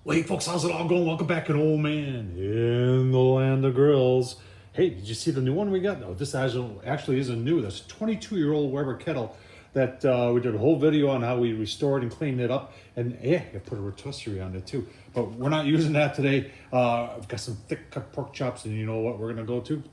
Well, hey folks, how's it all going? Welcome back, an old man in the land of grills. Hey, did you see the new one we got? No, this actually isn't new. That's a 22-year-old Weber kettle that we did a whole video on how we restored and cleaned it up. And yeah, I put a rotisserie on it too. But we're not using that today. I've got some thick cut pork chops, and you know what we're gonna go to?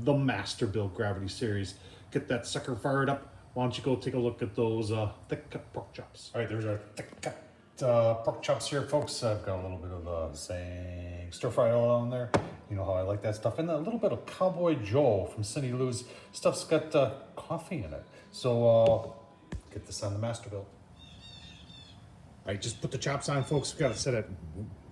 The Masterbuilt Gravity Series. Get that sucker fired up. Why don't you go take a look at those thick cut pork chops? All right, there's our thick cut pork chops here, folks. I've got a little bit of Zing stir fry oil on there. You know how I like that stuff. And a little bit of Cowboy Joe from Cindy Lou's. Stuff's got coffee in it. So get this on the Masterbuilt. All right, just put the chops on, folks. We've got it set at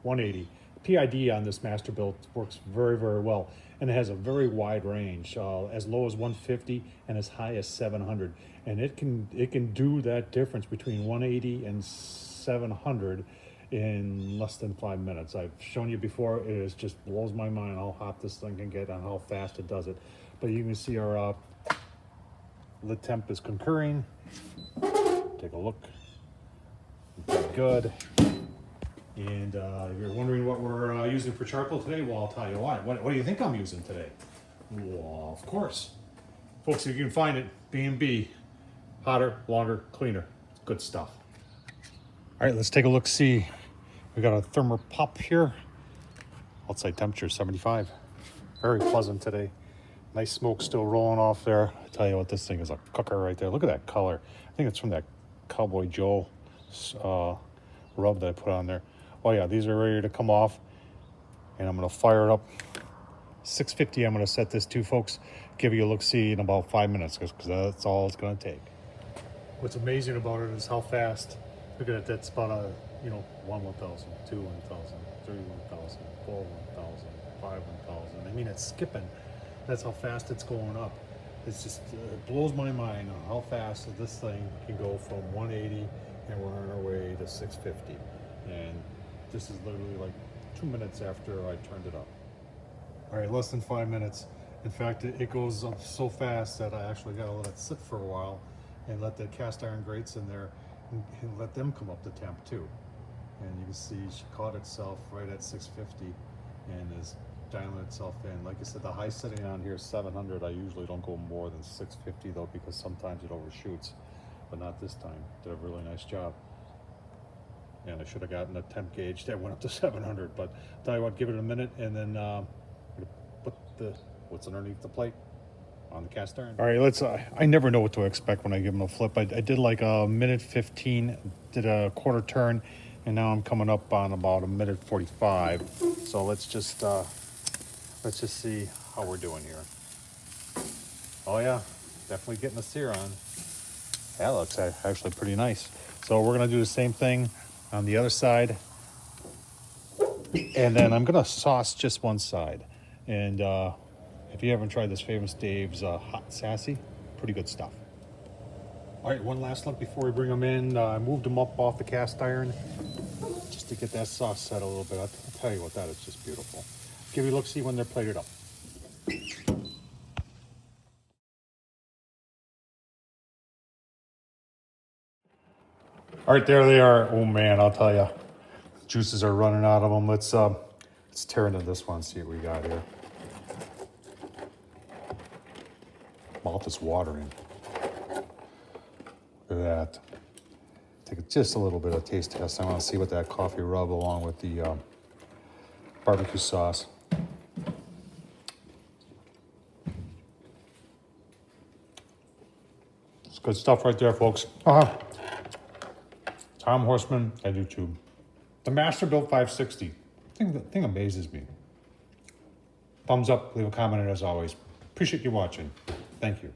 180. PID on this Masterbuilt works very, very well. And it has a very wide range, as low as 150 and as high as 700. And it can do that difference between 180 and 700 in less than 5 minutes. I've shown you before. It is just blows my mind how hot this thing can get and how fast it does it. But you can see our lid temp is concurring. Take a look. Pretty good. And if you're wondering what we're using for charcoal today, well, I'll tell you why. What do you think I'm using today? Well, of course. Folks, if you can find it, B&B. Hotter, longer, cleaner. Good stuff. All right, let's take a look, see. We got a thermal pop here. Outside temperature 75. Very pleasant today. Nice smoke still rolling off there. I tell you what, this thing is a cooker right there. Look at that color. I think it's from that Cowboy Joe rub that I put on there. Oh yeah, these are ready to come off. And I'm gonna fire it up. 650 I'm gonna set this to, folks. Give you a look-see in about 5 minutes, because that's all it's gonna take. What's amazing about it is how fast. Look at it, that's about a, 1 1000, 2 1000, 3 1000, 4 1000, 5 1000. I mean, it's skipping. That's how fast it's going up. It's just, it blows my mind on how fast this thing can go from 180 and we're on our way to 650. And this is literally like 2 minutes after I turned it up. All right, less than 5 minutes. In fact, it goes up so fast that I actually gotta let it sit for a while and let the cast iron grates in there and let them come up to temp too. And you can see she caught itself right at 650 and is dialing itself in. Like I said, the high setting on here is 700. I usually don't go more than 650 though, because sometimes it overshoots, but not this time. Did a really nice job. And I should have gotten a temp gauge that went up to 700, but tell you what, give it a minute and then put what's underneath the plate on the cast iron. All right, let's, I never know what to expect when I give them a flip. I did like a minute 15, did a quarter turn, and now I'm coming up on about a minute 45. So let's just see how we're doing here. Oh yeah, definitely getting a sear on. That looks actually pretty nice. So we're gonna do the same thing on the other side. And then I'm gonna sauce just one side. And if you haven't tried this Famous Dave's Hot Sassy, pretty good stuff. All right, one last look before we bring them in. I moved them up off the cast iron just to get that sauce set a little bit. I'll tell you what, that is just beautiful. Give you a look, see when they're plated up. All right, there they are. Oh man, I'll tell you, juices are running out of them. Let's tear into this one, see what we got here. Mouth is watering. Look at that. Take just a little bit of taste test. I want to see what that coffee rub along with the barbecue sauce. It's good stuff right there, folks. Tom Horseman at YouTube. The Masterbuilt 560. Thing amazes me. Thumbs up, leave a comment, and as always, appreciate you watching. Thank you.